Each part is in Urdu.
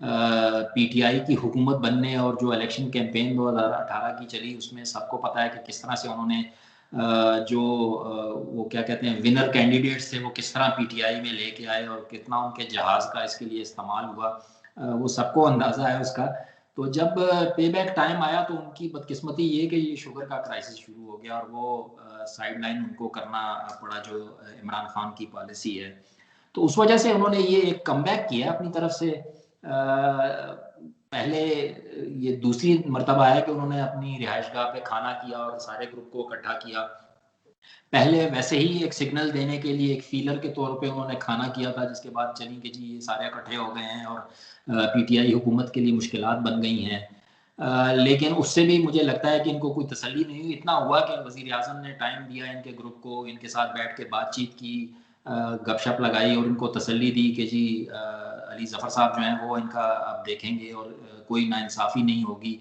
پی ٹی آئی کی حکومت بننے اور جو الیکشن کیمپین 2018 کی چلی اس میں سب کو پتہ ہے کہ کس طرح سے انہوں نے جو وہ کیا کہتے ہیں ونر کینڈیڈیٹس تھے وہ کس طرح پی ٹی آئی میں لے کے آئے اور کتنا ان کے جہاز کا اس کے لیے استعمال ہوا، وہ سب کو اندازہ ہے اس کا. تو جب پے بیک ٹائم آیا تو ان کی بدقسمتی یہ کہ یہ شوگر کا کرائسس شروع ہو گیا اور وہ سائڈ لائن ان کو کرنا پڑا جو عمران خان کی پالیسی ہے. تو اس وجہ سے انہوں نے یہ ایک کم بیک کیا اپنی طرف سے. پہلے یہ دوسری مرتبہ ہے کہ انہوں نے اپنی رہائش گاہ پہ کھانا کیا اور سارے گروپ کو اکٹھا کیا. پہلے ویسے ہی ایک سگنل دینے کے لیے ایک فیلر کے طور پہ انہوں نے کھانا کیا تھا، جس کے بعد چلی کہ جی یہ سارے اکٹھے ہو گئے ہیں اور پی ٹی آئی حکومت کے لیے مشکلات بن گئی ہیں. لیکن اس سے بھی مجھے لگتا ہے کہ ان کو کوئی تسلی نہیں ہوئی. اتنا ہوا کہ وزیر اعظم نے ٹائم دیا ان کے گروپ کو، ان کے ساتھ بیٹھ کے بات چیت کی، گپ شپ لگائی اور ان کو تسلی دی کہ جی علی ظفر صاحب جو ہیں وہ ان کا آپ دیکھیں گے اور کوئی ناانصافی نہیں ہوگی.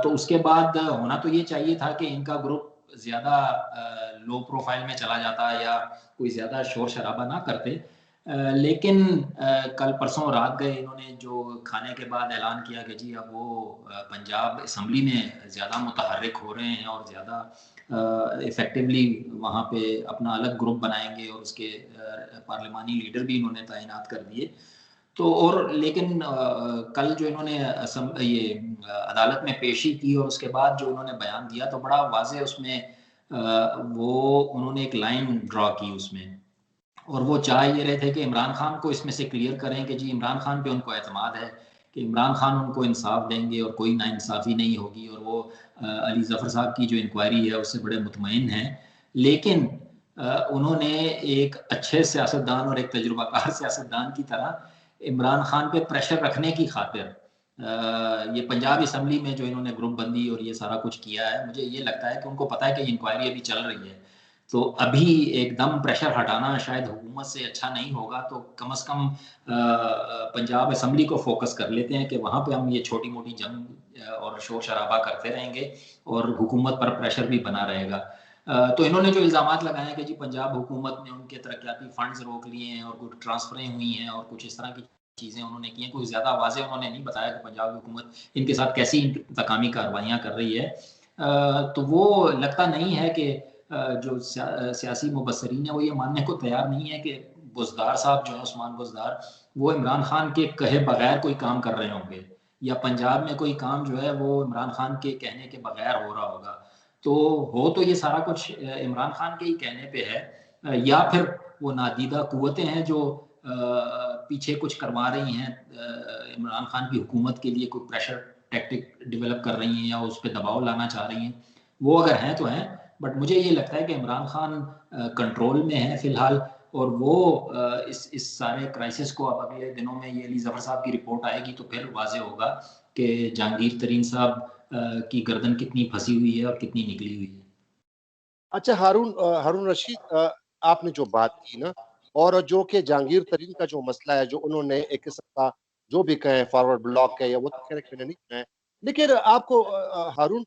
تو اس کے بعد ہونا تو یہ چاہیے تھا کہ ان کا گروپ زیادہ لو پروفائل میں چلا جاتا یا کوئی زیادہ شور شرابہ نہ کرتے. لیکن کل پرسوں رات گئے انہوں نے جو کھانے کے بعد اعلان کیا کہ جی اب وہ پنجاب اسمبلی میں زیادہ متحرک ہو رہے ہیں اور زیادہ افیکٹولی وہاں پہ اپنا الگ گروپ بنائیں گے اور اس کے پارلیمانی لیڈر بھی انہوں نے تعینات کر دیے. تو اور لیکن کل جو انہوں نے یہ عدالت میں پیشی کی اور اس کے بعد جو انہوں نے بیان دیا تو بڑا واضح اس میں وہ انہوں نے ایک لائن ڈرا کی اس میں، اور وہ چاہ یہ رہے تھے کہ عمران خان کو اس میں سے کلیئر کریں کہ جی عمران خان پہ ان کو اعتماد ہے کہ عمران خان ان کو انصاف دیں گے اور کوئی ناانصافی نہیں ہوگی، اور وہ علی ظفر صاحب کی جو انکوائری ہے اس سے بڑے مطمئن ہیں. لیکن انہوں نے ایک اچھے سیاستدان اور ایک تجربہ کار سیاستدان کی طرح عمران خان پہ پریشر رکھنے کی خاطر یہ پنجاب اسمبلی میں جو انہوں نے گروپ بندی اور یہ سارا کچھ کیا ہے، مجھے یہ لگتا ہے کہ ان کو پتہ ہے کہ یہ انکوائری ابھی چل رہی ہے تو ابھی ایک دم پریشر ہٹانا شاید حکومت سے اچھا نہیں ہوگا. تو کم از کم پنجاب اسمبلی کو فوکس کر لیتے ہیں کہ وہاں پہ ہم یہ چھوٹی موٹی جنگ اور شور شرابہ کرتے رہیں گے اور حکومت پر پریشر بھی بنا رہے گا. تو انہوں نے جو الزامات لگائے ہیں کہ جی پنجاب حکومت نے ان کے ترقیاتی فنڈز روک لیے ہیں اور کچھ ٹرانسفریں ہوئی ہیں اور کچھ اس طرح کی چیزیں انہوں نے کی ہیں، کوئی زیادہ واضح انہوں نے نہیں بتایا کہ پنجاب حکومت ان کے ساتھ کیسی انتقامی کارروائیاں کر رہی ہے. تو وہ لگتا نہیں ہے کہ جو سیاسی مبصرین ہیں وہ یہ ماننے کو تیار نہیں ہے کہ بزدار صاحب جو ہیں عثمان بزدار وہ عمران خان کے کہے بغیر کوئی کام کر رہے ہوں گے، یا پنجاب میں کوئی کام جو ہے وہ عمران خان کے کہنے کے بغیر ہو رہا ہوگا. تو ہو تو یہ سارا کچھ عمران خان کے ہی کہنے پہ ہے، یا پھر وہ نادیدہ قوتیں ہیں جو پیچھے کچھ کروا رہی ہیں عمران خان کی حکومت کے لیے، کوئی پریشر ٹیکٹک ڈیولپ کر رہی ہیں یا اس پہ دباؤ لانا چاہ رہی ہیں. وہ اگر ہیں تو ہیں، بٹ مجھے یہ لگتا ہے کہ عمران خان کنٹرول میں ہے فی الحال، اور وہ اس سارے کرائسس کو اب اگلے دنوں میں یہ علی ظفر صاحب کی رپورٹ آئے گی تو پھر واضح ہوگا کہ جہانگیر ترین صاحب کی گردن کتنی پھنسی ہوئی ہے اور کتنی نکلی ہوئی ہے. اچھا ہارون رشید، آپ نے جو بات کی نا، اور جو کہ جہانگیر ترین کا جو مسئلہ ہے، جو انہوں نے ایک قسم کا جو بھی کہیں فارورڈ بلاک ہے یا وہ تو خیر میں نے نہیں کہا ہے، لیکن آپ کو ہارون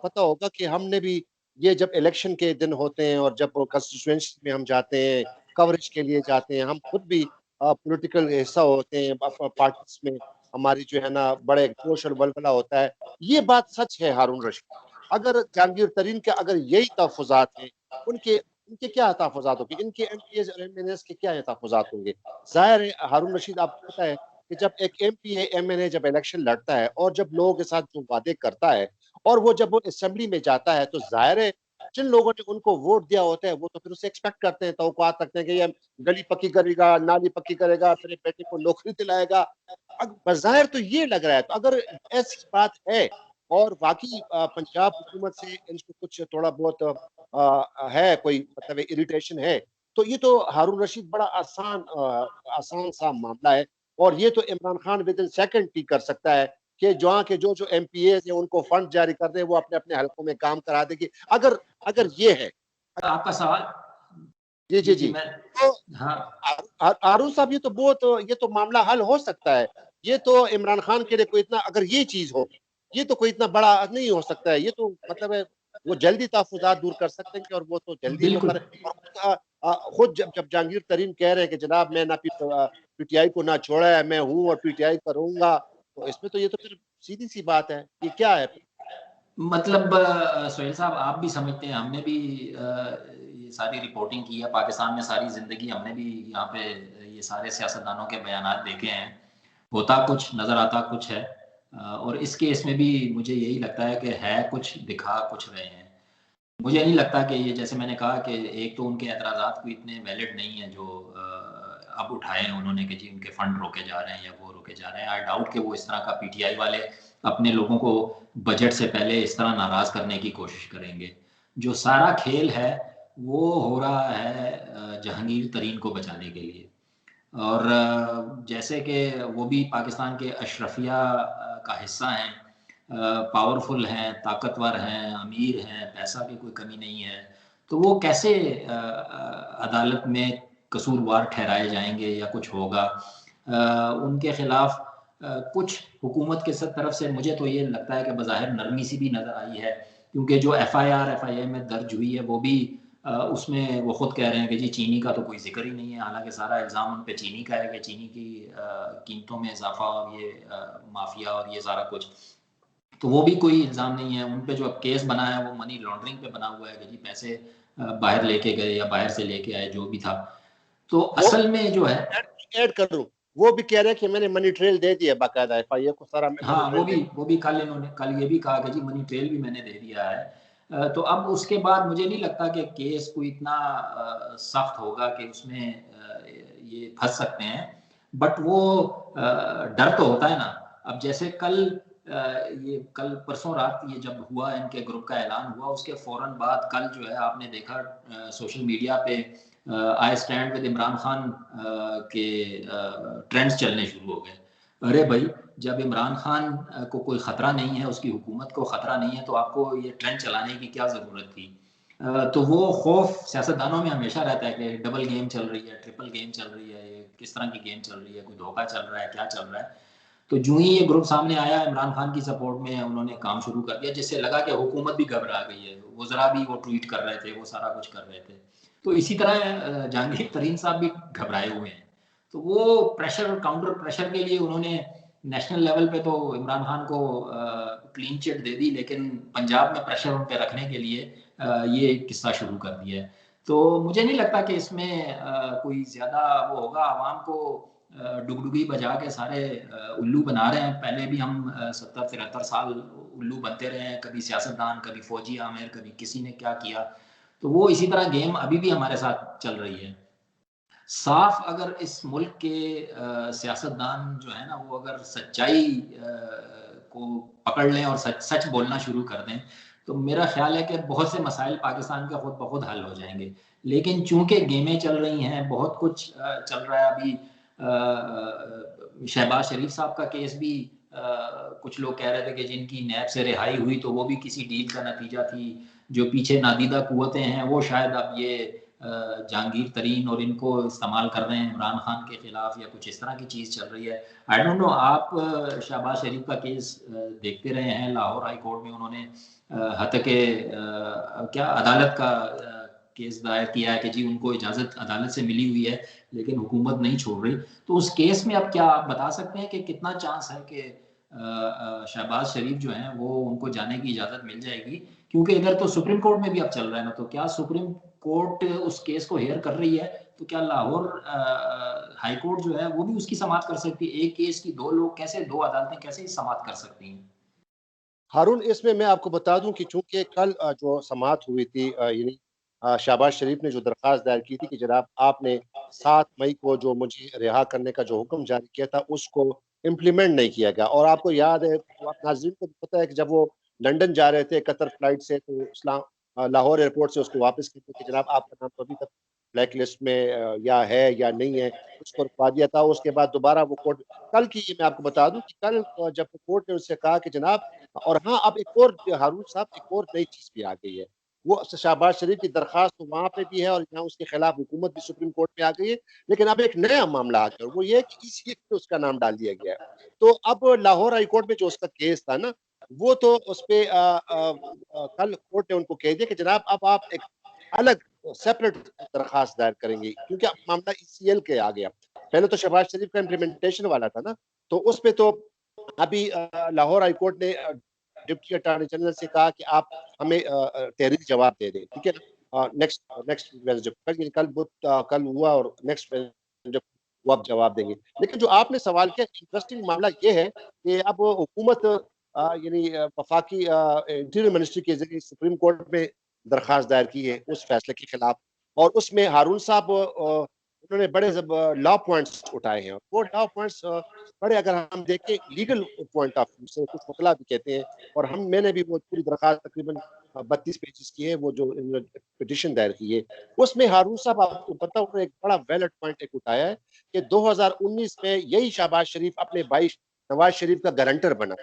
پتہ ہوگا کہ ہم نے بھی یہ جب الیکشن کے دن ہوتے ہیں اور جب کنسٹیچوئنسی میں ہم جاتے ہیں کوریج کے لیے جاتے ہیں، ہم خود بھی پولیٹیکل حصہ ہوتے ہیں پارٹیز میں، ہماری جو ہے نا بڑے جوش اور ولولہ ہوتا ہے. یہ بات سچ ہے ہارون رشید، اگر جہانگیر ترین کے اگر یہی تحفظات ہیں، ان کے کیا تحفظات ہوں گے، ان کے ایم پی ایز اور ایم این ایز کے کیا تحفظات ہوں گے؟ ظاہر ہے ہارون رشید، آپ کو پتہ ہے کہ جب ایک M P A M N A جب الیکشن لڑتا ہے اور جب لوگوں کے ساتھ جو وعدے کرتا ہے اور وہ جب وہ اسمبلی میں جاتا ہے تو ظاہر ہے جن لوگوں نے ان کو ووٹ دیا ہوتا ہے وہ تو پھر اسے ایکسپیکٹ کرتے ہیں، توقعات رکھتے ہیں کہ یہ گلی پکی کرے گا، نالی پکی کرے گا، میرے بیٹے کو نوکری دلائے گا. بظاہر تو یہ لگ رہا ہے. تو اگر ایسی بات ہے اور واقعی پنجاب حکومت سے ان کو کچھ تھوڑا بہت ہے، کوئی مطلب اریٹیشن ہے، تو یہ تو ہارون رشید بڑا آسان سا معاملہ ہے، اور یہ تو Imran Khan with in second T کر سکتا ہے کہ جہاں کے جو ایم پی ایز ہیں ان کو فنڈ جاری کر دیں، وہ اپنے اپنے حلقوں میں کام کرا دے گی. اگر یہ ہے آپ کا سوال. جی جی جی جی میں تو ہاں ہارون صاحب، یہ تو معاملہ حل ہو سکتا ہے. یہ تو عمران خان کے لیے کوئی اتنا، اگر یہ چیز ہو، یہ تو کوئی اتنا بڑا نہیں ہو سکتا ہے. یہ تو مطلب ہے وہ جلدی تحفظات دور کر سکتے ہیں اور وہ تو جلدی وہ بالکل کریں. خود جب جہانگیر ترین کہہ رہے ہیں کہ جناب میں نہ پی ٹی آئی کو نہ چھوڑا ہے، میں ہوں اور پی ٹی آئی کا رہوں گا، تو اس میں تو یہ تو پھر سیدھی سی بات ہے، یہ کیا ہے؟ مطلب سہیل صاحب آپ بھی سمجھتے ہیں، ہم نے بھی یہ ساری رپورٹنگ کی ہے پاکستان میں ساری زندگی، ہم نے بھی یہاں پہ یہ سارے سیاستدانوں کے بیانات دیکھے ہیں، ہوتا کچھ نظر آتا کچھ ہے، اور اس کیس میں بھی مجھے یہی لگتا ہے کہ ہے کچھ، دکھا کچھ رہے ہیں۔ مجھے نہیں لگتا کہ یہ، جیسے میں نے کہا کہ ایک تو ان کے اعتراضات کوئی اتنے ویلڈ نہیں ہیں جو اب اٹھائے ہیں انہوں نے کہ جی ان کے فنڈ روکے جا رہے ہیں یا وہ روکے جا رہے ہیں۔ آئی ڈاؤٹ کہ وہ اس طرح کا پی ٹی آئی والے اپنے لوگوں کو بجٹ سے پہلے اس طرح ناراض کرنے کی کوشش کریں گے۔ جو سارا کھیل ہے وہ ہو رہا ہے جہانگیر ترین کو بچانے کے لیے، اور جیسے کہ وہ بھی پاکستان کے اشرفیہ کا حصہ ہیں، پاورفل ہیں، طاقتور ہیں، امیر ہیں، پیسہ کی کوئی کمی نہیں ہے، تو وہ کیسے عدالت میں قصوروار ٹھہرائے جائیں گے یا کچھ ہوگا؟ ان کے خلاف کچھ حکومت کے طرف سے مجھے تو یہ لگتا ہے کہ بظاہر نرمی سی بھی نظر آئی ہے، کیونکہ جو ایف آئی آئی میں درج ہوئی ہے وہ بھی اس میں وہ خود کہہ رہے ہیں کہ جی چینی کا تو کوئی ذکر ہی نہیں ہے، حالانکہ سارا الزام ان پہ چینی کا ہے کہ چینی کی قیمتوں میں اضافہ اور یہ مافیا اور یہ سارا کچھ، تو وہ بھی کوئی الزام نہیں ہے۔ ان پہ جو اب کیس بنا ہے وہ منی لانڈرنگ پہ بنا ہوا ہے کہ جی پیسے باہر لے کے گئے یا باہر سے لے کے آئے، جو بھی تھا۔ تو اصل میں جو ہے ایڈ کر دوں، وہ بھی کہہ رہے ہیں کہ میں نے منی ٹریل دے دیا باقاعدہ ایف آئی اے کو، سارا منی ہاں ٹریل دے وہ بھی کل انہوں نے یہ بھی کہا کہ جی منی ٹریل بھی میں نے دے دیا ہے۔ تو اب اس کے بعد مجھے نہیں لگتا کہ کیس کوئی اتنا سخت ہوگا کہ اس میں یہ پھنس سکتے ہیں، بٹ وہ ڈر تو ہوتا ہے نا۔ اب جیسے کل پرسوں رات یہ جب ہوا ان کے گروپ کا اعلان ہوا، اس کے فوراً بعد کل جو ہے آپ نے دیکھا سوشل میڈیا پہ I stand with Imran Khan کے ٹرینڈز چلنے شروع ہو گئے۔ ارے بھائی، جب عمران خان کو کوئی خطرہ نہیں ہے، اس کی حکومت کو خطرہ نہیں ہے، تو آپ کو یہ ٹرینڈ چلانے کی کیا ضرورت تھی؟ تو وہ خوف سیاستدانوں میں ہمیشہ رہتا ہے کہ ڈبل گیم چل رہی ہے، ٹرپل گیم چل رہی ہے، یہ کس طرح کی گیم چل رہی ہے، کوئی دھوکہ چل رہا ہے، کیا چل رہا ہے؟ تو جو ہی یہ گروپ سامنے آیا عمران خان کی سپورٹ میں، انہوں نے کام شروع کر دیا، جس سے لگا کہ حکومت بھی گھبرا گئی ہے، وزراء بھی وہ ٹویٹ کر رہے تھے، وہ سارا کچھ کر رہے تھے۔ تو اسی طرح جہانگیر ترین صاحب بھی گھبرائے ہوئے ہیں، تو وہ پریشر اور کاؤنٹر پریشر کے لیے انہوں نے نیشنل لیول پہ تو عمران خان کو کلین چٹ دے دی، لیکن پنجاب میں پریشر ان پہ رکھنے کے لیے یہ قصہ شروع کر دیا ہے۔ تو مجھے نہیں لگتا کہ اس میں کوئی زیادہ وہ ہوگا۔ عوام کو ڈگڈگی بجا کے سارے الو بنا رہے ہیں، پہلے بھی ہم 70-73 سال الو بنتے رہے ہیں، کبھی سیاستدان، کبھی فوجی عامر، کبھی کسی نے کیا کیا، تو وہ اسی طرح گیم ابھی بھی ہمارے ساتھ چل رہی ہے۔ صاف اگر اس ملک کے سیاستدان جو ہے نا، وہ اگر سچائی کو پکڑ لیں اور سچ بولنا شروع کر دیں، تو میرا خیال ہے کہ بہت سے مسائل پاکستان کے خود بخود حل ہو جائیں گے۔ لیکن چونکہ گیمیں چل رہی ہیں، بہت کچھ چل رہا ہے ابھی، شہباز شریف صاحب کا کیس بھی کچھ لوگ کہہ رہے تھے کہ جن کی نیب سے رہائی ہوئی تو وہ بھی کسی ڈیل کا نتیجہ تھی، جو پیچھے نادیدہ قوتیں ہیں وہ شاید اب یہ جہانگیر ترین اور ان کو استعمال کر رہے ہیں عمران خان کے خلاف، یا کچھ اس طرح کی چیز چل رہی ہے۔ آئی ڈونٹ نو، آپ شہباز شریف کا کیس دیکھتے رہے ہیں، لاہور ہائی کورٹ میں انہوں نے حتی کہ کیا عدالت کا کیس دائر کیا ہے کہ جی ان کو اجازت عدالت سے ملی ہوئی ہے لیکن حکومت نہیں چھوڑ رہی، تو اس کیس میں اب کیا آپ بتا سکتے ہیں کہ کتنا چانس ہے کہ شہباز شریف جو ہیں وہ ان کو جانے کی اجازت مل جائے گی؟ کیونکہ ادھر تو سپریم کورٹ میں بھی اب چل رہا ہے نا، تو کیا سپریم کورٹ اس کیس کو ہیئر کر رہی ہے، تو کیا لاہور ہائی کورٹ جو ہے وہ بھی اس کی سماعت کر سکتی ہے؟ ایک کیس کی دو لوگ کیسے، دو عدالتیں کیسے سماعت کر سکتی ہیں؟ ہارون، اس میں آپ کو بتا دوں کہ چونکہ کل جو سماعت ہوئی تھی، یعنی شہباز شریف نے جو درخواست دائر کی تھی کہ جناب آپ نے 7 مئی کو جو مجھے رہا کرنے کا جو حکم جاری کیا تھا اس کو امپلیمنٹ نہیں کیا گیا، اور آپ کو یاد ہے، آپ ناظرین کو بھی پتہ ہے کہ جب وہ لنڈن جا رہے تھے قطر فلائٹ سے، تو لاہور ایئرپورٹ سے اس کو واپس کرتے کہ جناب آپ کا نام تو ابھی تک بلیک لسٹ میں یا ہے یا نہیں ہے، اس کو رکھوا دیا تھا۔ اس کے بعد دوبارہ وہ کورٹ، کل کی یہ میں آپ کو بتا دوں کہ کل جب کورٹ نے اس سے کہا کہ جناب، اور ہاں اب ایک اور ہارون صاحب ایک اور نئی چیز بھی آ گئی ہے، وہ شہباز شریف کی درخواست تو وہاں پہ بھی ہے اور یہاں اس کے خلاف حکومت بھی سپریم کورٹ میں آ گئی ہے، لیکن اب ایک نیا معاملہ آ گیا، وہ یہ ہے کہ ای سی ایف پہ اس کا نام ڈال دیا گیا ہے۔ تو اب لاہور ہائی کورٹ میں جو اس کا کیس تھا نا، وہ تو اس پہ کل کورٹ نے ان کو کہہ دیا کہ جناب اب آپ ایک الگ سیپریٹ درخواست دائر کریں گے، کیونکہ اب معاملہ ECL کے آ گیا. پہلے تو شہباز شریف کا امپلیمنٹیشن والا تھا نا، تو اس پہ تو ابھی لاہور ہائی کورٹ نے ڈپٹی اٹارنی جنرل سے کہا کہ آپ ہمیں تحریری جواب دے دیں، ٹھیک ہے نا، نیکسٹ ویڈنسڈے، کل ہوا اور نیکسٹ ویڈنسڈے وہ آپ جواب دیں گے. لیکن جو آپ نے سوال کیا، انٹرسٹنگ معاملہ یہ ہے کہ اب حکومت یعنی وفاقی انٹیریئر منسٹری کے ذریعے سپریم کورٹ میں درخواست دائر کی ہے اس فیصلے کے خلاف، اور اس میں ہارون صاحب انہوں نے بڑے لا پوائنٹس اٹھائے ہیں. وہ لا پوائنٹس بڑے، اگر ہم دیکھیں لیگل پوائنٹ آف ویو سے، کچھ وکلا بھی کہتے ہیں، اور میں نے بھی وہ پوری درخواست تقریباً 32 پیجز کی ہے، وہ جو پٹیشن دائر کی ہے، اس میں ہارون صاحب آپ کو پتا انہوں نے ایک بڑا ویلڈ پوائنٹ ایک اٹھایا ہے کہ 2019 میں یہی شہباز شریف اپنے بھائی نواز شریف کا گارنٹر بنا.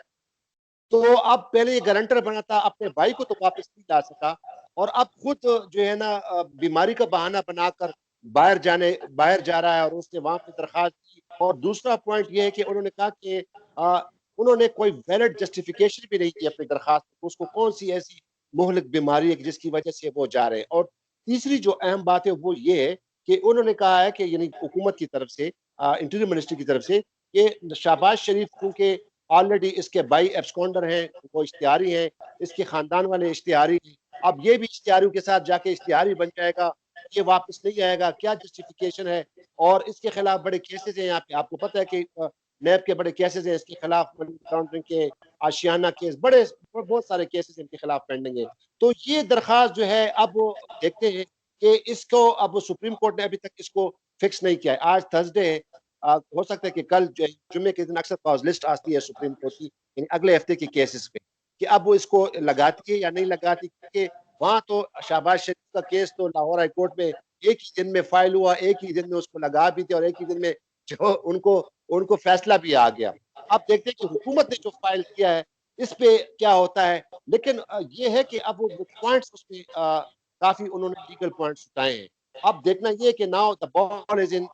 تو اب پہلے یہ گارنٹر بنا تھا، اپنے بھائی کو تو واپس نہیں لا سکا، اور اب خود جو ہے نا بیماری کا بہانہ بنا کر باہر جا رہا ہے، اور اس نے وہاں پہ درخواست کی. اور دوسرا پوائنٹ یہ ہے کہ انہوں نے کہا کہ انہوں نے کوئی ویلڈ جسٹیفیکیشن بھی نہیں کی اپنی درخواست، اس کو کون سی ایسی مہلک بیماری ہے جس کی وجہ سے وہ جا رہے ہیں. اور تیسری جو اہم بات ہے وہ یہ ہے کہ انہوں نے کہا ہے کہ یعنی حکومت کی طرف سے، انٹیریئر منسٹری کی طرف سے، کہ شہباز شریف کیونکہ آلریڈی اس کے بھائی ایبسکونڈر ہیں، وہ اشتہاری ہیں، اس کے خاندان والے اشتہاری ہیں، اب یہ بھی اشتہاریوں کے ساتھ جا کے اشتہاری بن جائے گا، یہ واپس نہیں آئے گا، کیا جسٹیفیکیشن ہے. اور اس کے خلاف بڑے کیسز ہیں یہاں پہ، آپ کو پتہ ہے کہ نیب کے بڑے کیسز ہیں اس کے خلاف، منی لانڈرنگ کے، آشیانہ کیس، بہت سارے کیسز ان کے خلاف پینڈنگ ہیں. تو یہ درخواست جو ہے اب دیکھتے ہیں کہ اس کو اب سپریم کورٹ نے ابھی تک اس کو فکس نہیں کیا ہے. آج تھرسڈے ہے، ہو سکتا ہے کہ کل جمعے کے دن اکثر کاز لسٹ آتی ہے سپریم کورٹ کی، یعنی اگلے ہفتے کے کیسز پہ، کہ اب وہ اس کو لگاتی ہے یا نہیں لگاتی. کیونکہ وہاں تو شہباز شریف کا کیس تو لاہور ہائی کورٹ میں ایک ہی دن میں فائل ہوا، ایک ہی دن میں اس کو لگا بھی تھے، اور ایک ہی دن میں جو ان کو فیصلہ بھی آ گیا. اب دیکھتے ہیں کہ حکومت نے جو فائل کیا ہے اس پہ کیا ہوتا ہے. لیکن یہ ہے کہ اب وہ پوائنٹس اس میں کافی انہوں نے لیگل پوائنٹس اٹھائے ہیں. اب دیکھنا یہ کہ now the ball is in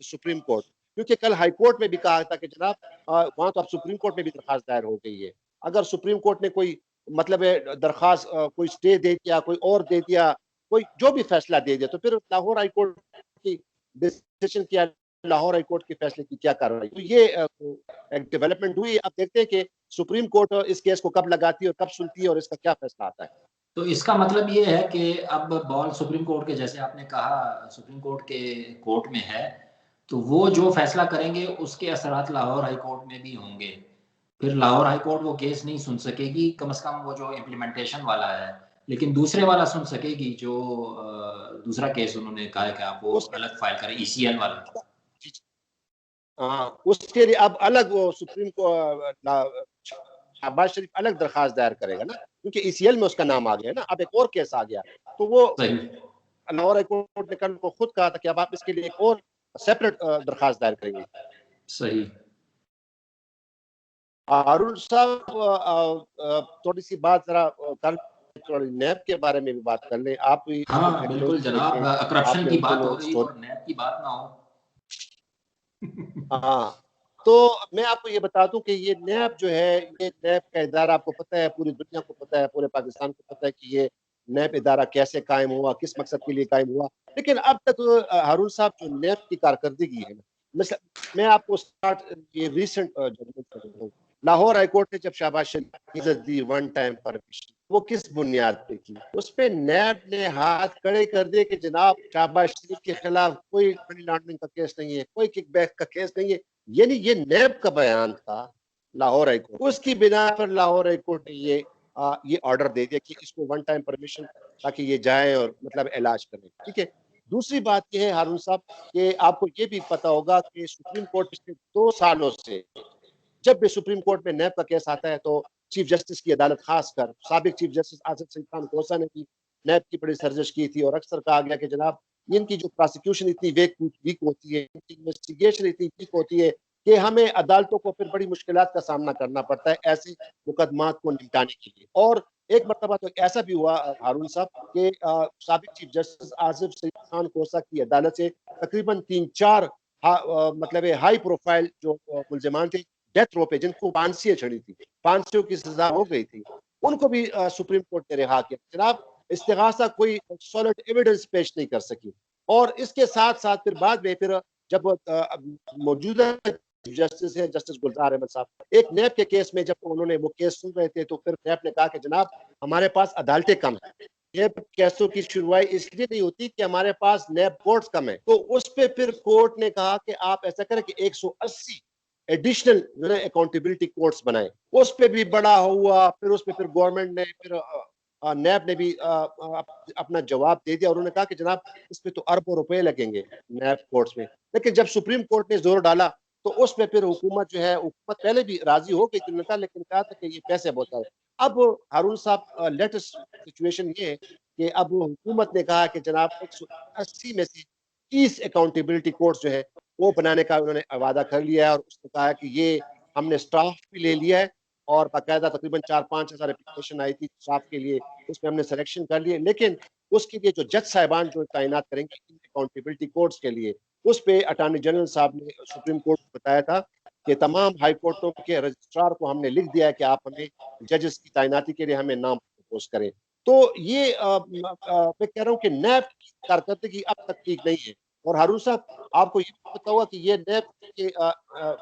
supreme court, کیونکہ کل ہائی کورٹ میں بھی کہا تھا کہ جناب وہاں تو اب سپریم کورٹ میں بھی درخواست دائر ہو گئی ہے. اگر سپریم کورٹ نے کوئی مطلب درخواست کوئی سٹے دے دیا، کوئی اور دے دیا، کوئی جو بھی فیصلہ دے دیا، تو پھر لاہور ہائی کورٹ کی ڈیسیژن کیا، لاہور ہائی کورٹ کے فیصلے کی کیا کارروائی. تو یہ ایک ڈیولپمنٹ ہوئی. اب دیکھتے ہیں کہ سپریم کورٹ اس کیس کو کب لگاتی ہے اور کب سنتی ہے اور اس کا کیا فیصلہ آتا ہے. تو اس کا مطلب یہ ہے کہ اب بال سپریم کورٹ کے، جیسے آپ نے کہا سپریم کورٹ کے کورٹ میں ہے، تو وہ جو فیصلہ کریں گے اس کے اثرات لاہور ہائی کورٹ میں بھی ہوں گے. پھر لاہور ہائی کورٹ وہ کیس نہیں سن سکے گی، کم از کم وہ جو امپلیمنٹیشن والا ہے، لیکن دوسرے والا سن سکے گی، جو دوسرا کیس انہوں نے کہا ہے کہ آپ وہ الگ فائل کریں، ECL والا. اس کے لیے اب الگ وہ سپریم کو شہباز شریف الگ درخواست دائر کرے گا نا، کیونکہ ECL میں اس کا نام آ گیا نا، اب ایک اور کیس آ گیا. تو وہ لاہور ہائی کورٹ نے کل کو خود کہا تھا کہ اب آپ اس کے لیے ایک اور سیپریٹ درخواست دائر کریں گے. صحیح. ہارون صاحب تھوڑی سی بات ذرا نیب کے بارے میں بھی بات کر لیں. آپ بھی ہاں بالکل جناب، کرپشن کی بات ہو رہی اور نیب کی بات نہ ہو. ہاں، تو میں آپ کو یہ بتا دوں کہ یہ نیب جو ہے، یہ نیب کا ادارہ آپ کو پتہ ہے، پوری دنیا کو پتہ ہے، پورے پاکستان کو پتہ ہے کہ یہ نیب ادارہ کیسے قائم ہوا، کس مقصد کے لیے قائم ہوا. لیکن اب تک ہارون صاحب جو نیب کی کارکردگی ہے، میں آپ کو یہ ریسنٹ لاہور ہائی کورٹ نے جب شہباز شریف دی ون ٹائم پرمیشن، وہ کس بنیاد پہ کی؟ اس پہ نیب نے ہاتھ کھڑے کر دیے کہ جناب شہباز شریف کے خلاف کوئی منی لانڈرنگ کا کیس نہیں ہے، کوئی کک بیک کا کیس نہیں ہے. یعنی یہ نیب کا بیان تھا لاہور ہائی کورٹ، اس کی بنا پر لاہور ہائی کورٹ نے یہ آرڈر دے دیا کہ اس کو ون ٹائم پرمیشن، تاکہ یہ جائیں اور مطلب علاج کریں. ٹھیک ہے. دوسری بات یہ ہے ہارون صاحب کہ آپ کو یہ بھی پتا ہوگا کہ سپریم کورٹ پچھلے 2 سالوں سے جب بھی سپریم کورٹ میں نیب کا کیس آتا ہے تو چیف جسٹس کی عدالت، خاص کر سابق چیف جسٹس آصف سعید خان کوسہ نے بھی نیب کی بڑی سرزش کی تھی، اور اکثر کہا گیا کہ جناب ان کی جو پراسیکیوشن اتنی ویک ہوتی ہے، ان کی انویسٹیگیشن اتنی ویک ہوتی ہے کہ ہمیں عدالتوں کو پھر بڑی مشکلات کا سامنا کرنا پڑتا ہے ایسے مقدمات کو نمٹانے کے لیے. اور ایک مرتبہ تو ایسا بھی ہوا ہارون صاحب کہ سابق چیف جسٹس آصف سعید خان کوسہ کی عدالت سے تقریباً 3-4 مطلب ہائی پروفائل جو ملزمان تھے ڈیتھ رو پہ، جن کو پھانسیاں چڑھی تھی، پھانسیوں کی سزا ہو گئی تھی، ان کو بھی سپریم کورٹ نے رہا کیا. جناب استغاثہ کوئی سالڈ ایویڈنس پیش نہیں کر سکی. اور اس کے ساتھ ساتھ پھر بعد میں پھر جب موجودہ جسٹس ہے جسٹس گلزار احمد صاحب, ایک نیب کے کیس میں جب انہوں نے وہ کیس سن رہے تھے تو پھر نیب نے کہا کہ جناب ہمارے پاس عدالتیں کم ہیں, نیب کیسوں کی شروعائی اس لیے نہیں ہوتی کہ ہمارے پاس نیب کورٹس کم ہیں. تو اس پہ پھر کورٹ نے کہا کہ آپ ایسا کریں کہ 180 ایڈیشنل جو ہے اکاؤنٹیبلٹی کورٹس بنائیں. اس پہ بھی بڑا ہوا, پھر اس پہ پھر گورنمنٹ نے پھر نیب نے بھی اپنا جواب دے دیا. انہوں نے کہا کہ جناب اس پہ تو اربوں روپے لگیں گے نیب کورٹس میں. لیکن جب سپریم کورٹ نے زور ڈالا تو اس پہ پھر حکومت جو ہے, حکومت پہلے بھی راضی ہو گئی تھی لیکن کہا تھا کہ یہ پیسے بہت ہے. اب ہارون صاحب لیٹسٹ سچویشن یہ ہے کہ اب حکومت نے کہا کہ جناب 180 میں سے 30 اکاؤنٹیبلٹی کورٹس جو ہے وہ بنانے کا انہوں نے وعدہ کر لیا ہے. اور اس نے کہا کہ یہ ہم نے اسٹاف بھی لے لیا ہے اور باقاعدہ تقریباً 4-5 ہزار اپلیکیشن آئی تھی اسٹاف کے لیے, اس میں ہم نے سلیکشن کر لیے. لیکن اس کے لیے جو جج صاحبان جو تعینات کریں گے اکاؤنٹیبلٹی کورٹس کے لیے, اس پہ اٹارنی جنرل صاحب نے سپریم کورٹ کو بتایا تھا کہ تمام ہائی کورٹوں کے رجسٹرار کو ہم نے لکھ دیا ہے کہ آپ ہمیں ججز کی تعیناتی کے لیے ہمیں نام پروپوز کریں. تو یہ میں کہہ رہا ہوں کہ نیب کی کارکردگی اب تک ٹھیک نہیں ہے. اور ہارون صاحب آپ کو یہ پتا ہوگا کہ یہ نیب کے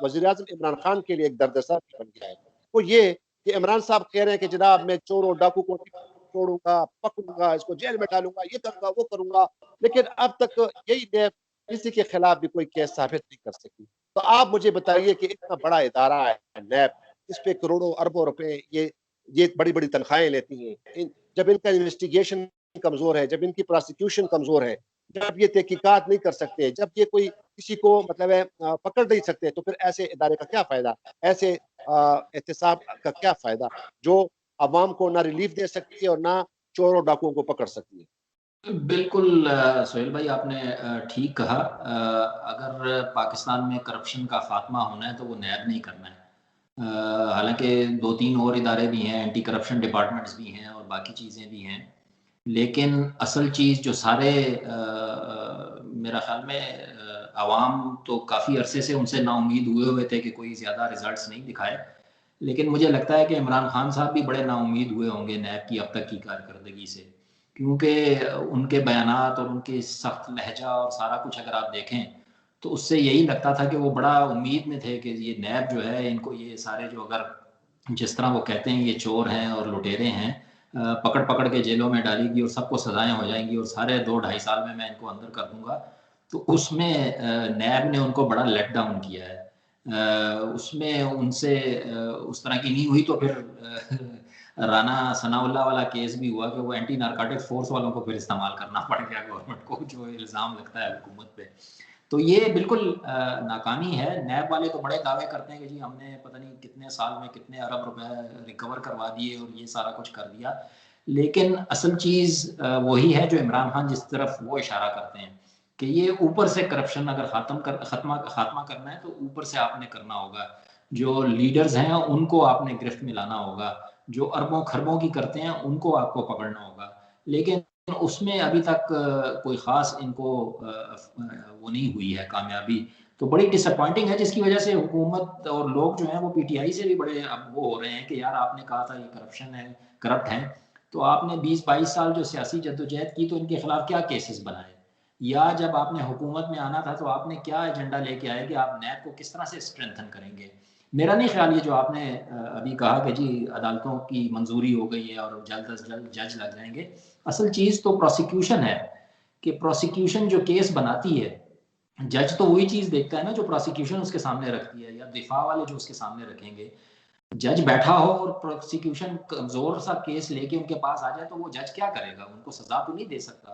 وزیر اعظم عمران خان کے لیے ایک دردسر بن گیا ہے. وہ یہ کہ عمران صاحب کہہ رہے ہیں کہ جناب میں چور اور ڈاکو کو چھوڑوں گا, پکڑوں گا, اس کو جیل میں ڈالوں گا, یہ کروں گا, وہ کروں گا, لیکن اب تک یہی نیب کسی کے خلاف بھی کوئی کیس ثابت نہیں کر سکی. تو آپ مجھے بتائیے کہ اتنا بڑا ادارہ ہے نیب, اس پہ کروڑوں اربوں روپے یہ بڑی بڑی تنخواہیں لیتی ہیں, جب ان کا انویسٹیگیشن کمزور ہے, جب ان کی پروسیکیوشن کمزور ہے, جب یہ تحقیقات نہیں کر سکتے, جب یہ کوئی کسی کو مطلب ہے پکڑ نہیں سکتے, تو پھر ایسے ادارے کا کیا فائدہ, ایسے احتساب کا کیا فائدہ جو عوام کو نہ ریلیف دے سکتی ہے اور نہ چور اور ڈاکوؤں کو پکڑ سکتی ہے. بالکل سہیل بھائی آپ نے ٹھیک کہا. اگر پاکستان میں کرپشن کا خاتمہ ہونا ہے تو وہ نیب نہیں کرنا ہے. حالانکہ 2-3 اور ادارے بھی ہیں, اینٹی کرپشن ڈپارٹمنٹس بھی ہیں اور باقی چیزیں بھی ہیں, لیکن اصل چیز جو سارے میرا خیال میں عوام تو کافی عرصے سے ان سے نا امید ہوئے تھے کہ کوئی زیادہ ریزلٹس نہیں دکھائے, لیکن مجھے لگتا ہے کہ عمران خان صاحب بھی بڑے نا امید ہوئے ہوں گے نیب کی اب تک کی کارکردگی سے, کیونکہ ان کے بیانات اور ان کے سخت لہجہ اور سارا کچھ اگر آپ دیکھیں تو اس سے یہی لگتا تھا کہ وہ بڑا امید میں تھے کہ یہ نیب جو ہے ان کو یہ سارے جو اگر جس طرح وہ کہتے ہیں یہ چور ہیں اور لٹیرے ہیں پکڑ پکڑ کے جیلوں میں ڈالے گی اور سب کو سزائیں ہو جائیں گی اور سارے 2-2.5 سال میں ان کو اندر کر دوں گا. تو اس میں نیب نے ان کو بڑا لیٹ ڈاؤن کیا ہے. اس میں ان سے اس طرح کی نہیں ہوئی تو پھر رانا ثناء اللہ والا کیس بھی ہوا کہ وہ اینٹی نارکوٹک فورس والوں کو پھر استعمال کرنا پڑ گیا گورنمنٹ کو, جو الزام لگتا ہے حکومت پہ. تو یہ بالکل ناکامی ہے. نیب والے تو بڑے دعوے کرتے ہیں کہ جی ہم نے پتہ نہیں کتنے سال میں کتنے ارب روپے ریکور کروا دیے اور یہ سارا کچھ کر دیا, لیکن اصل چیز وہی ہے جو عمران خان جس طرف وہ اشارہ کرتے ہیں کہ یہ اوپر سے کرپشن اگر خاتمہ کرنا ہے تو اوپر سے آپ نے کرنا ہوگا. جو لیڈرز ہیں ان کو آپ نے گرفت میں لانا ہوگا, جو اربوں خربوں کی کرتے ہیں ان کو آپ کو پکڑنا ہوگا, لیکن اس میں ابھی تک کوئی خاص ان کو وہ نہیں ہوئی ہے کامیابی. تو بڑی ڈس اپوائنٹنگ ہے, جس کی وجہ سے حکومت اور لوگ جو ہیں وہ پی ٹی آئی سے بھی بڑے اب وہ ہو رہے ہیں کہ یار آپ نے کہا تھا یہ کرپشن ہے, کرپٹ ہیں, تو آپ نے 20-22 سال جو سیاسی جدوجہد کی تو ان کے خلاف کیا کیسز بنائے, یا جب آپ نے حکومت میں آنا تھا تو آپ نے کیا ایجنڈا لے کے آئے کہ آپ نیب کو کس طرح سے اسٹرینتھن کریں گے. میرا نہیں خیال یہ جو آپ نے ابھی کہا کہ جی عدالتوں کی منظوری ہو گئی ہے اور جلد از جلد جج لگ جائیں گے. اصل چیز تو پروسیکیوشن ہے کہ پروسیکیوشن جو کیس بناتی ہے, جج تو وہی چیز دیکھتا ہے نا جو پروسیکیوشن اس کے سامنے رکھتی ہے یا دفاع والے جو اس کے سامنے رکھیں گے. جج بیٹھا ہو اور پروسیکیوشن کمزور سا کیس لے کے ان کے پاس آ جائے تو وہ جج کیا کرے گا, ان کو سزا تو نہیں دے سکتا.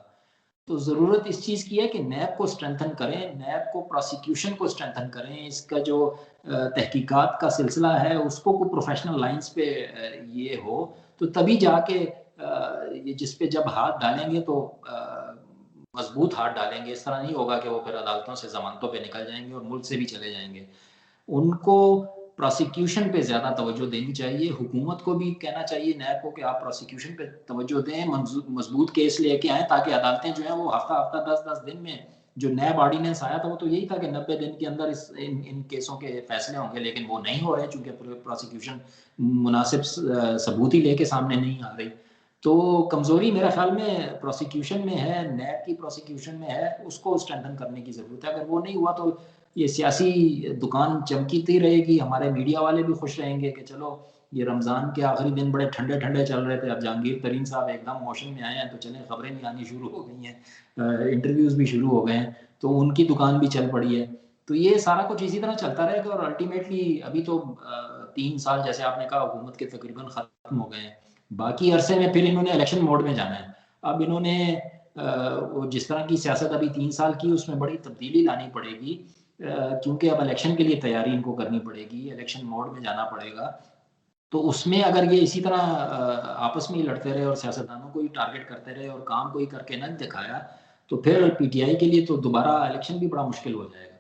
تو ضرورت اس چیز کی ہے کہ نیب کو اسٹرینتھن کریں, نیب کو پروسیکیوشن کو اسٹرینتھن کریں, اس کا جو تحقیقات کا سلسلہ ہے اس کو پروفیشنل لائنز پہ یہ ہو, تو تبھی جا کے یہ جس پہ جب ہاتھ ڈالیں گے تو مضبوط ہاتھ ڈالیں گے. اس طرح نہیں ہوگا کہ وہ پھر عدالتوں سے ضمانتوں پہ نکل جائیں گے اور ملک سے بھی چلے جائیں گے. ان کو پروسیکیوشن پہ زیادہ توجہ دینی چاہیے. حکومت کو بھی کہنا چاہیے نیب کو کہ آپ پروسیکیوشن پہ توجہ دیں, مضبوط کیس لے کے آئیں تاکہ عدالتیں جو ہیں وہ ہفتہ 10 دن میں, جو نیب آرڈیننس آیا تھا وہ تو یہی تھا کہ 90 دن کے اندر ان کیسوں کے فیصلے ہوں گے, لیکن وہ نہیں ہو رہے چونکہ پروسیکیوشن مناسب ثبوت ہی لے کے سامنے نہیں آ رہی. تو کمزوری میرا خیال میں پروسیکیوشن میں ہے، نیب کی پروسیکیوشن میں ہے، اس کو اسٹرینتھن کرنے کی ضرورت ہے. اگر وہ نہیں ہوا تو یہ سیاسی دکان چمکیتی رہے گی. ہمارے میڈیا والے بھی خوش رہیں گے کہ چلو یہ رمضان کے آخری دن بڑے ٹھنڈے ٹھنڈے چل رہے تھے، اب جہانگیر ترین صاحب ایک دم موشن میں آئے ہیں تو چلیں خبریں بھی آنی شروع ہو گئی ہیں، انٹرویوز بھی شروع ہو گئے ہیں، تو ان کی دکان بھی چل پڑی ہے. تو یہ سارا کچھ اسی طرح چلتا رہے گا اور الٹیمیٹلی ابھی تو 3 سال جیسے آپ نے کہا حکومت کے تقریباً ختم ہو گئے ہیں. باقی عرصے میں پھر انہوں نے الیکشن موڈ میں جانا ہے. اب انہوں نے جس طرح کی سیاست ابھی 3 سال کی اس میں بڑی تبدیلی لانی پڑے گی، کیونکہ اب الیکشن کے لیے تیاری ان کو کرنی پڑے گی، الیکشن موڈ میں جانا پڑے گا. تو اس میں اگر یہ اسی طرح آپس میں ہی لڑتے رہے اور سیاستدانوں کو ہی ٹارگٹ کرتے رہے اور کام کوئی کر کے نہ دکھایا تو پھر پی ٹی آئی کے لیے تو دوبارہ الیکشن بھی بڑا مشکل ہو جائے گا.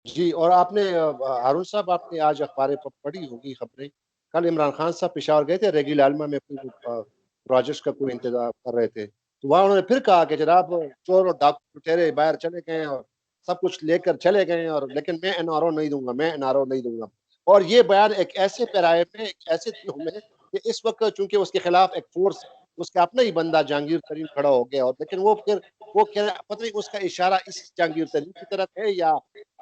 جی، اور آپ نے ہارون صاحب آپ نے آج اخباریں پڑھی ہوگی خبریں، کل عمران خان صاحب پشاور گئے تھے ریگی لالما میں کوئی پروجیکٹس کا کوئی انتظام کر رہے تھے، تو وہاں انہوں نے پھر کہا کہ جناب چور اور ڈاکو لٹیرے باہر چلے گئے اور سب کچھ لے کر چلے گئے اور لیکن میں این آر او نہیں دوں گا، میں این آر او نہیں دوں گا. اور یہ بیان ایک ایسے پیرائے میں ایک ایسے دنوں میں کہ اس وقت چونکہ اس کے خلاف ایک فورس اس کا اپنا ہی بندہ جہانگیر ترین کھڑا ہو گیا، اور لیکن وہ پھر وہ پتہ نہیں اس کا اشارہ اس جہانگیر ترین کی طرف ہے یا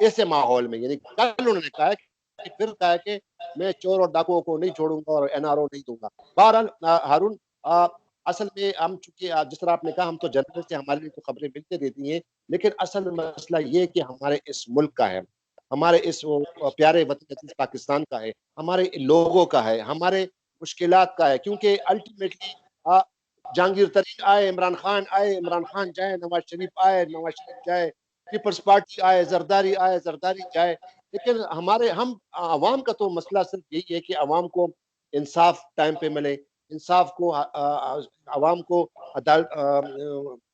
ایسے ماحول میں، یعنی کل انہوں نے کہا کہ پھر کہا کہ میں چور اور ڈاکوؤں کو نہیں چھوڑوں گا اور این آر او نہیں دوں گا. بہرحال ہارون اصل میں ہم چونکہ جس طرح آپ نے کہا ہم تو جرنلسٹ ہیں، ہمارے لیے تو خبریں ملتے رہتی ہیں، لیکن اصل مسئلہ یہ کہ ہمارے اس ملک کا ہے، ہمارے اس پیارے وطن عزیز پاکستان کا ہے، ہمارے لوگوں کا ہے، ہمارے مشکلات کا ہے. کیونکہ الٹیمیٹلی جہانگیر ترین آئے، عمران خان آئے، عمران خان جائے، نواز شریف آئے، نواز شریف جائے، پیپلز پارٹی آئے، زرداری جائے، لیکن ہم عوام کا تو مسئلہ صرف یہی ہے کہ عوام کو انصاف ٹائم پہ ملے، انصاف کو عوام کو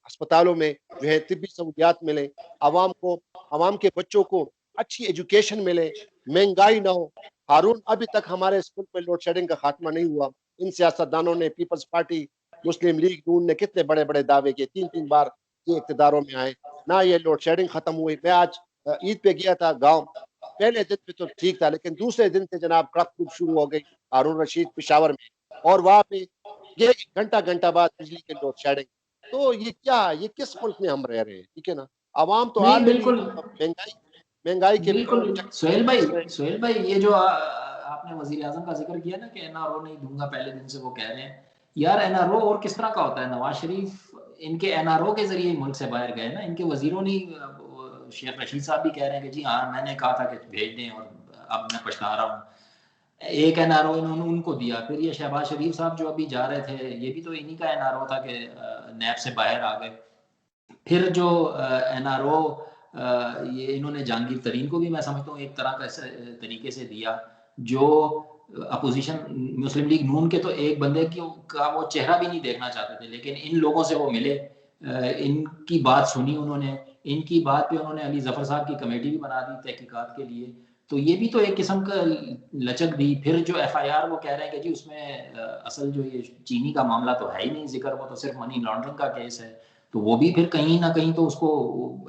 اسپتالوں میں جو ہے طبی سہولیات ملے، عوام کے بچوں کو اچھی ایجوکیشن ملے، مہنگائی نہ ہو. ہارون ابھی تک ہمارے اسکول میں لوڈ شیڈنگ کا خاتمہ نہیں ہوا. ان سیاستدانوں نے، پیپلز پارٹی، مسلم لیگ نون نے کتنے بڑے بڑے دعوے کیے، 3 بار یہ اقتداروں میں آئے، نہ یہ لوڈ شیڈنگ ختم ہوئی. میں آج عید پہ گیا تھا گاؤں، پہلے دن پہ تو ٹھیک تھا لیکن دوسرے دن سے جناب کڑک خوب شروع ہو گئی ہارون رشید پشاور میں، اور وہاں پہ یہ گھنٹہ بعد بجلی کے لوڈ شیڈنگ. تو یہ کس ملک میں ہم رہ رہے ہیں؟ ٹھیک ہے نا، عوام تو نہیں آلریڈی بالکل مہنگائی کے بالکل چکر. سہیل بھائی یہ جو آپ نے وزیر اعظم کا ذکر کیا نا کہ این آر او نہیں دوں گا، پہلے دن سے وہ کہہ رہے ہیں. یار این آر او اور کس طرح کا ہوتا ہے؟ نواز شریف ان کے این آر او کے ذریعے ملک سے باہر گئے نا، ان کے وزیروں نے، شیخ رشید صاحب بھی کہہ رہے ہیں کہ جی ہاں میں نے کہا تھا کہ بھیج دیں اور اب میں پچھتا رہا ہوں. ایک این آر او انہوں نے ان کو دیا. پھر یہ شہباز شریف صاحب جو ابھی جا رہے تھے یہ بھی تو انہی کا این آر او تھا کہ نیب سے باہر آ گئے. پھر جو این آر او یہ انہوں نے جہانگیر ترین کو بھی میں سمجھتا ہوں ایک طرح کا طریقے سے دیا، جو اپوزیشن مسلم لیگ نون کے تو ایک بندے کا وہ چہرہ بھی نہیں دیکھنا چاہتے تھے، لیکن ان لوگوں سے وہ ملے، ان کی بات سنی انہوں نے، ان کی بات پہ انہوں نے علی ظفر صاحب کی کمیٹی بھی بنا دی تحقیقات کے لیے. تو یہ بھی تو ایک قسم کا لچک دی. پھر جو ایف آئی آر وہ کہہ رہے ہیں کہ جی اس میں اصل جو یہ چینی کا معاملہ تو ہے ہی نہیں ذکر، وہ تو صرف منی لانڈرنگ کا کیس ہے. تو وہ بھی پھر کہیں نہ کہیں تو اس کو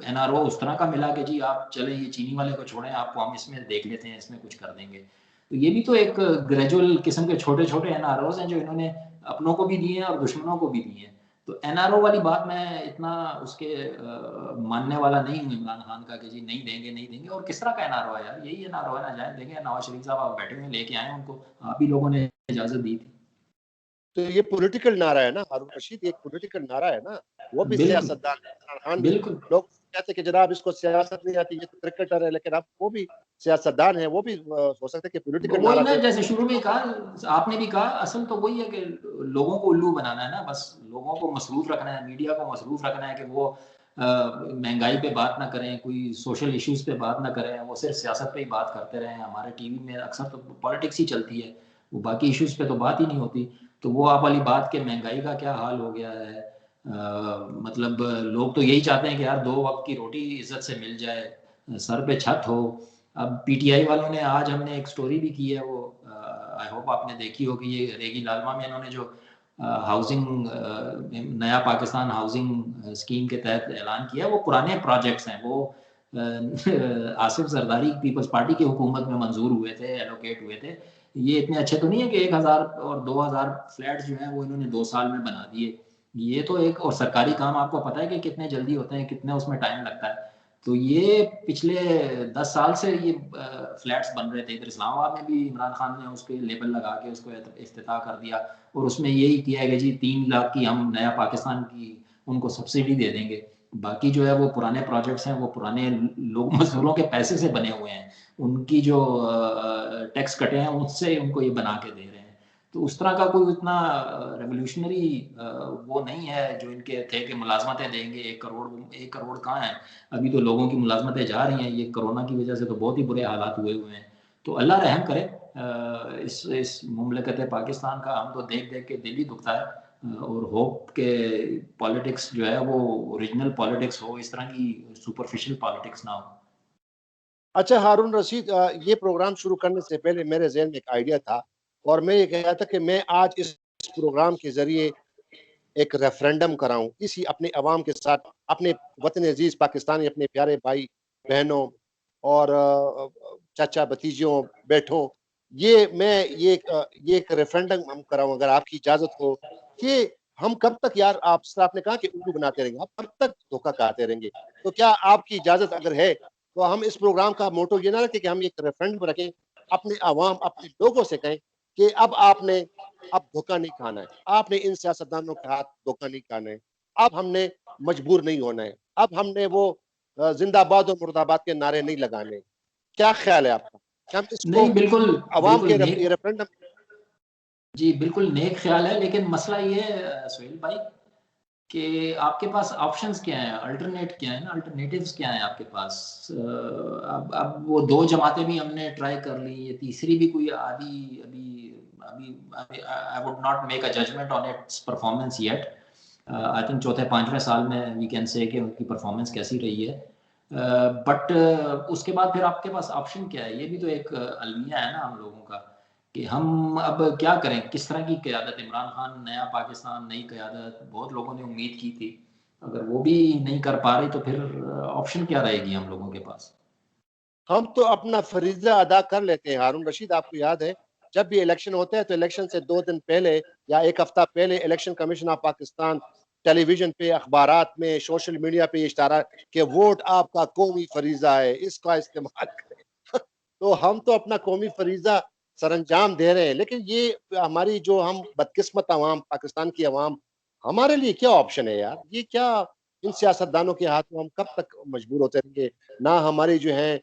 این آر او اس طرح کا ملا کہ جی آپ چلیں یہ چینی والے کو چھوڑیں، آپ کو ہم اس میں دیکھ لیتے ہیں، اس میں کچھ کر دیں گے. تو یہ بھی تو ایک گریجول قسم کے چھوٹے چھوٹے این آر اوز ہیں جو انہوں نے اپنوں کو بھی دیے ہیں اور دشمنوں کو بھی دیے ہیں. تو این آر او والی بات میں اتنا اس کے ماننے والا نہیں ہوں عمران خان کا کہ جی نہیں دیں گے. اور کس طرح کا این آر او ہے یار؟ یہی این آر او ہے نا، جائیں دیں گے. نواز شریف صاحب آپ بیٹھے ہوئے لے کے آئے ان کو، آپ ہی لوگوں نے اجازت دی تھی. تو یہ پولیٹیکل نعرہ ہے نا ہارون رشید، یہ پولیٹیکل نعرہ ہے نا. وہ بھی بالکل سیاستدان عمران خان بھی، بالکل لوگ کہتے کہ جناب اس کو سیاست نہیں آتی، یہ تو کرکٹر ہے، لیکن اب وہ بھی سیاستدان ہے، وہ بھی ہو سکتا ہے کہ پولیٹیکل وہی نعرہ نا، دے. جیسے شروع میں کہا، آپ نے بھی کہا، اصل تو وہی ہے کہ لوگوں کو الو بنانا ہے نا، بس لوگوں کو مصروف رکھنا ہے، میڈیا کو مصروف رکھنا ہے کہ وہ مہنگائی پہ بات نہ کریں، کوئی سوشل ایشوز پہ بات نہ کریں، وہ صرف سیاست پہ ہی بات کرتے رہیں. ہمارے ٹی وی میں اکثر تو پالیٹکس ہی چلتی ہے، وہ باقی ایشوز پہ تو بات ہی نہیں ہوتی. تو وہ آپ والی بات کہ مہنگائی کا کیا حال ہو گیا ہے، مطلب لوگ تو یہی چاہتے ہیں کہ یار 2 وقت کی روٹی عزت سے مل جائے، سر پہ چھت ہو. اب پی ٹی آئی والوں نے آج ہم نے ایک سٹوری بھی کی ہے، وہ آئی ہوپ آپ نے دیکھی ہوگی، یہ ریگی لالما میں انہوں نے جو ہاؤسنگ نیا پاکستان ہاؤسنگ اسکیم کے تحت اعلان کیا، وہ پرانے پروجیکٹس ہیں، وہ آصف زرداری پیپلز پارٹی کی حکومت میں منظور ہوئے تھے، ایلوکیٹ ہوئے تھے. یہ اتنے اچھے تو نہیں ہے کہ 1000 اور 2000 فلیٹ جو ہیں وہ انہوں نے 2 سال میں بنا دیے. یہ تو ایک، اور سرکاری کام آپ کو پتہ ہے کہ کتنے جلدی ہوتے ہیں، کتنے اس میں ٹائم لگتا ہے. تو یہ پچھلے 10 سال سے یہ فلیٹس بن رہے تھے. ادھر اسلام آباد میں بھی عمران خان نے اس پہ لیبل لگا کے اس کو افتتاح کر دیا، اور اس میں یہی کیا ہے کہ جی 3 لاکھ کی ہم نیا پاکستان کی ان کو سبسڈی دے دیں گے. باقی جو ہے وہ پرانے پروجیکٹس ہیں، وہ پرانے لوگ مزدوروں کے پیسے سے بنے ہوئے ہیں، ان کی جو ٹیکس کٹے ہیں اس سے ان کو یہ بنا کے دے رہے ہیں. تو اس طرح کا کوئی اتنا ریولیوشنری وہ نہیں ہے جو ان کے تھے کہ ملازمتیں دیں گے 1 کروڑ کہاں ہیں. ابھی تو لوگوں کی ملازمتیں جا رہی ہیں، یہ کرونا کی وجہ سے تو بہت ہی برے حالات ہوئے ہیں. تو اللہ رحم کرے اس مملکت پاکستان کا. ہم تو دیکھ دیکھ کے دل ہی دکھتا ہے، اور ہوپ کہ پالیٹکس جو ہے وہ اوریجنل پالیٹکس ہو، اس طرح کی سپرفیشل پالیٹکس نہ ہو. اچھا ہارون رشید، یہ پروگرام شروع کرنے سے پہلے میرے ذہن میں ایک آئیڈیا تھا، اور میں یہ کہا تھا کہ میں آج اس پروگرام کے ذریعے ایک ریفرینڈم کراؤں اسی اپنے عوام کے ساتھ، اپنے وطن عزیز پاکستانی اپنے پیارے بھائی بہنوں اور چچا بھتیجوں بیٹھوں، یہ ایک ریفرینڈم ہم کراؤں اگر آپ کی اجازت ہو، کہ ہم کب تک یار، آپ نے کہا کہ اردو بناتے رہیں گے، آپ کب تک دھوکہ کھاتے رہیں گے. تو کیا آپ کی اجازت اگر ہے تو ہم اس پروگرام کا موٹو یہ نہ رکھیں کہ ہم ایک ریفرینڈم رکھیں، اپنے عوام اپنے لوگوں سے کہیں کہ اب دھوکہ نہیں کھانا ہے، آپ نے ان سیاستدانوں کے ہاتھ دھوکہ نہیں کھانا ہے، اب ہم نے مجبور نہیں ہونا ہے، اب ہم نے وہ زندہ باد اور مرد آباد کے نعرے نہیں لگانے. کیا خیال ہے آپ کا کہ ہم اس کو نہیں، بالکل عوام کے بالکل نیک، ریفرینڈم؟ جی بالکل نیک خیال ہے، لیکن مسئلہ یہ ہے سہیل بھائی کہ آپ کے پاس آپشنز کیا ہیں، الٹرنیٹ کیا ہے نا، الٹرنیٹیوز کیا ہیں آپ کے پاس. اب وہ 2 جماعتیں بھی ہم نے ٹرائی کر لی، یہ تیسری بھی کوئی ابھی I would not make a judgment on its performance yet. I think چوتھے 5ویں سال میں we can say کہ ان کی پرفارمنس کیسی رہی ہے. بٹ اس کے بعد پھر آپ کے پاس آپشن کیا ہے؟ یہ بھی تو ایک المیہ ہے نا ہم لوگوں کا، کہ ہم اب کیا کریں، کس طرح کی قیادت. عمران خان نیا پاکستان، نئی قیادت، بہت لوگوں نے امید کی تھی، اگر وہ بھی نہیں کر پا رہی تو پھر آپشن کیا رہے گی ہم لوگوں کے پاس؟ ہم تو اپنا فریضہ ادا کر لیتے ہیں ہارون رشید. آپ کو یاد ہے جب بھی الیکشن ہوتا ہے تو الیکشن سے 2 دن پہلے یا 1 ہفتہ پہلے Election Commission of Pakistan television پہ، اخبارات میں، سوشل میڈیا پہ یہ اشارہ کہ ووٹ آپ کا قومی فریضہ ہے، اس کا استعمال کریں. تو ہم تو اپنا قومی فریضہ سر انجام دے رہے ہیں، لیکن یہ ہماری جو ہم بدقسمت عوام، پاکستان کی عوام، ہمارے لیے کیا آپشن ہے یار؟ یہ کیا ان سیاستدانوں کے ہاتھوں ہم کب تک مجبور ہوتے رہیں گے؟ نہ ہماری جو ہے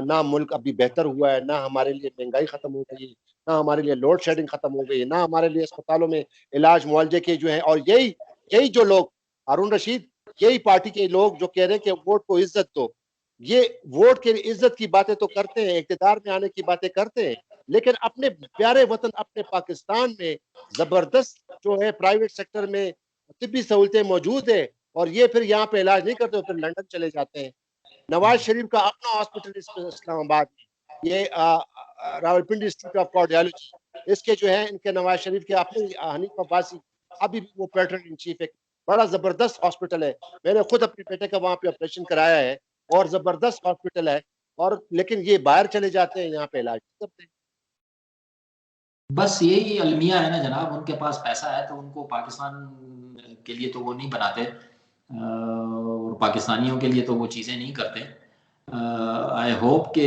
نہ ملک ابھی بہتر ہوا ہے، نہ ہمارے لیے مہنگائی ختم ہو گئی، نہ ہمارے لیے لوڈ شیڈنگ ختم ہو گئی، نہ ہمارے لیے اسپتالوں میں علاج معالجے کے جو ہیں. اور یہی جو لوگ ہارون رشید، یہی پارٹی کے لوگ جو کہہ رہے ہیں کہ ووٹ کو عزت دو، یہ ووٹ کے عزت کی باتیں تو کرتے ہیں، اقتدار میں آنے کی باتیں کرتے ہیں، لیکن اپنے پیارے وطن اپنے پاکستان میں زبردست جو ہے پرائیویٹ سیکٹر میں طبی سہولتیں موجود ہیں، اور یہ پھر یہاں پہ علاج نہیں کرتے، پھر لندن چلے جاتے ہیں. نواز شریف کا اپنا ہاسپٹل اسلام آباد میں، یہ راولپنڈی انسٹیٹیوٹ آف کارڈیالوجی، اس کے جو ہے ان کے نواز شریف کے اپنے حنیف عباسی ابھی بھی وہ پیٹرن ان چیف ہے. بڑا زبردست ہاسپٹل ہے، میں نے خود اپنے بیٹے کا وہاں پہ آپریشن کرایا ہے، اور زبردست ہاسپٹل ہے، اور لیکن یہ باہر چلے جاتے ہیں، یہاں پہ علاج نہیں کرتے. بس یہی المیہ ہے نا جناب، ان کے پاس پیسہ ہے تو ان کو پاکستان کے لیے تو وہ نہیں بناتے، اور پاکستانیوں کے لیے تو وہ چیزیں نہیں کرتے. آئی ہوپ کہ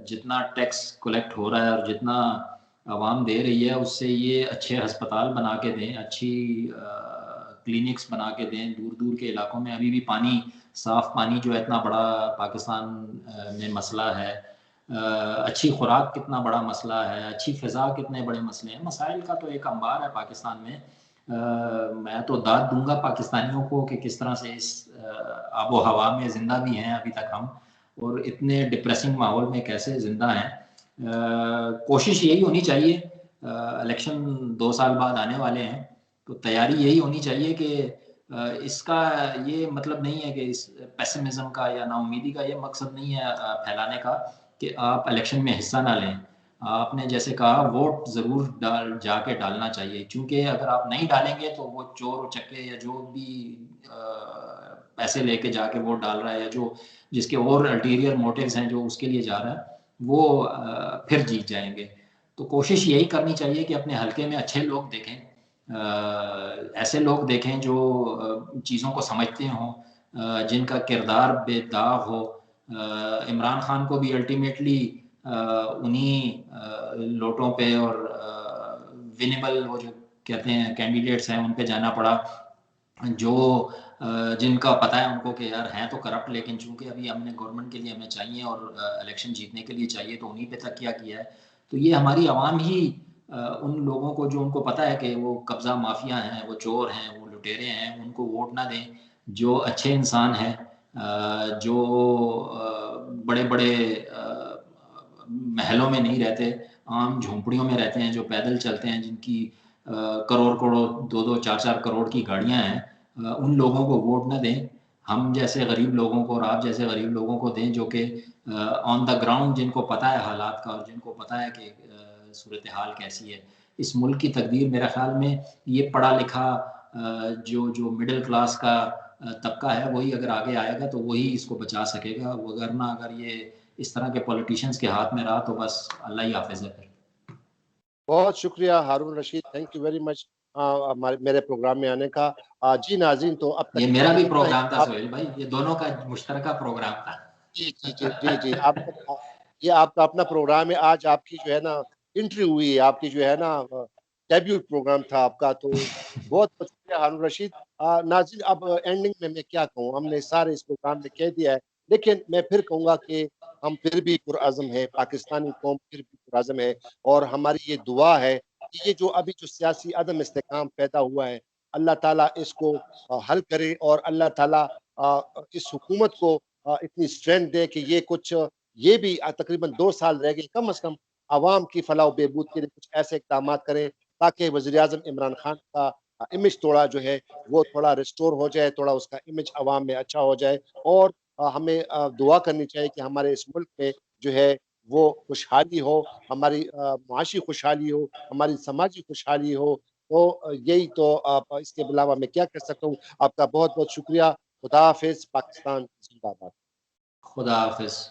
جتنا ٹیکس کلیکٹ ہو رہا ہے اور جتنا عوام دے رہی ہے اس سے یہ اچھے ہسپتال بنا کے دیں، اچھی کلینکس بنا کے دیں دور دور کے علاقوں میں. ابھی بھی پانی، صاف پانی جو ہے اتنا بڑا پاکستان میں مسئلہ ہے، اچھی خوراک کتنا بڑا مسئلہ ہے، اچھی فضا کتنے بڑے مسئلے ہیں. مسائل کا تو ایک انبار ہے پاکستان میں. میں تو داد دوں گا پاکستانیوں کو کہ کس طرح سے اس آب و ہوا میں زندہ بھی ہیں ابھی تک ہم، اور اتنے ڈپریسنگ ماحول میں کیسے زندہ ہیں. کوشش یہی ہونی چاہیے، الیکشن 2 سال بعد آنے والے ہیں تو تیاری یہی ہونی چاہیے کہ اس کا یہ مطلب نہیں ہے کہ اس پیسمزم کا یا نا امیدی کا یہ مقصد نہیں ہے پھیلانے کا کہ آپ الیکشن میں حصہ نہ لیں. آپ نے جیسے کہا ووٹ ضرور جا کے ڈالنا چاہیے، چونکہ اگر آپ نہیں ڈالیں گے تو وہ چور چکے یا جو بھی پیسے لے کے جا کے ووٹ ڈال رہا ہے یا جو جس کے اور الٹیریئر موٹیوز ہیں جو اس کے لیے جا رہا ہے وہ پھر جیت جائیں گے. تو کوشش یہی کرنی چاہیے کہ اپنے حلقے میں اچھے لوگ دیکھیں، ایسے لوگ دیکھیں جو چیزوں کو سمجھتے ہوں، جن کا کردار بے داغ ہو۔ عمران خان کو بھی الٹیمیٹلی انہی لوٹوں پہ اور ونیبل وہ جو کہتے ہیں کینڈیڈیٹس ہیں ان پہ جانا پڑا، جو جن کا پتہ ہے ان کو کہ یار ہیں تو کرپٹ، لیکن چونکہ ابھی ہم نے گورنمنٹ کے لیے ہمیں چاہیے اور الیکشن جیتنے کے لیے چاہیے، تو انہی پہ تکیہ کیا ہے۔ تو یہ ہماری عوام ہی ان لوگوں کو جو ان کو پتہ ہے کہ وہ قبضہ مافیا ہیں، وہ چور ہیں، وہ لٹیرے ہیں، ان کو ووٹ نہ دیں۔ جو اچھے انسان ہیں، جو بڑے بڑے محلوں میں نہیں رہتے، عام جھونپڑیوں میں رہتے ہیں، جو پیدل چلتے ہیں، جن کی کروڑ کروڑ 2-4 کروڑ کی گاڑیاں ہیں، ان لوگوں کو ووٹ نہ دیں۔ ہم جیسے غریب لوگوں کو اور آپ جیسے غریب لوگوں کو دیں، جو کہ آن دا گراؤنڈ جن کو پتہ ہے حالات کا اور جن کو پتہ ہے کہ صورتحال کیسی ہے۔ اس ملک کی تقدیر میرے خیال میں یہ پڑھا لکھا جو مڈل کلاس کا طبقہ ہے وہی اگر آگے آئے گا تو وہی اس کو بچا سکے گا، وگرنہ اگر یہ اس طرح کے پولیٹیشنز کے ہاتھ میں رہا تو بس اللہ ہی حافظ ہے پھر۔ بہت شکریہ Haroon Rashid, thank you very much میرے پروگرام میں آنے کا۔ جی ناظرین، تو اب تک یہ میرا بھی اتنا ہی۔ پروگرام تھا سہیل بھائی، یہ دونوں کا مشترکہ پروگرام تھا۔ جی جی جی جی جی یہ آپ کا اپنا پروگرام ہے، آج آپ کی جو ہے نا انٹری ہوئی ہے، آپ کی جو ہے نا ڈیبیوٹ پروگرام تھا آپ کا، تو بہت بہت شکریہ ہارون رشید۔ ناظرین، اب اینڈنگ میں کیا کہوں، ہم نے سارے اس پروگرام میں کہہ دیا ہے، لیکن میں پھر کہوں گا کہ ہم پھر بھی پرعزم ہیں، پاکستانی قوم پھر بھی پرعزم ہے، اور ہماری یہ دعا ہے کہ یہ جو ابھی جو سیاسی عدم استحکام پیدا ہوا ہے، اللہ تعالیٰ اس کو حل کرے، اور اللہ تعالیٰ اس حکومت کو اتنی اسٹرینتھ دے کہ یہ کچھ، یہ بھی تقریباً 2 سال رہ گئے، کم از کم عوام کی فلاح و بہبود کے لیے کچھ ایسے اقدامات کریں تاکہ وزیر اعظم عمران خان کا امیج تھوڑا جو ہے وہ تھوڑا ریسٹور ہو جائے، تھوڑا اس کا امیج عوام میں اچھا ہو جائے، اور ہمیں دعا کرنی چاہیے کہ ہمارے اس ملک میں جو ہے وہ خوشحالی ہو، ہماری معاشی خوشحالی ہو، ہماری سماجی خوشحالی ہو۔ تو یہی تو اس کے علاوہ میں کیا کر سکتا ہوں۔ آپ کا بہت بہت شکریہ۔ خدا حافظ۔ پاکستان زندہ باد۔ خدا حافظ۔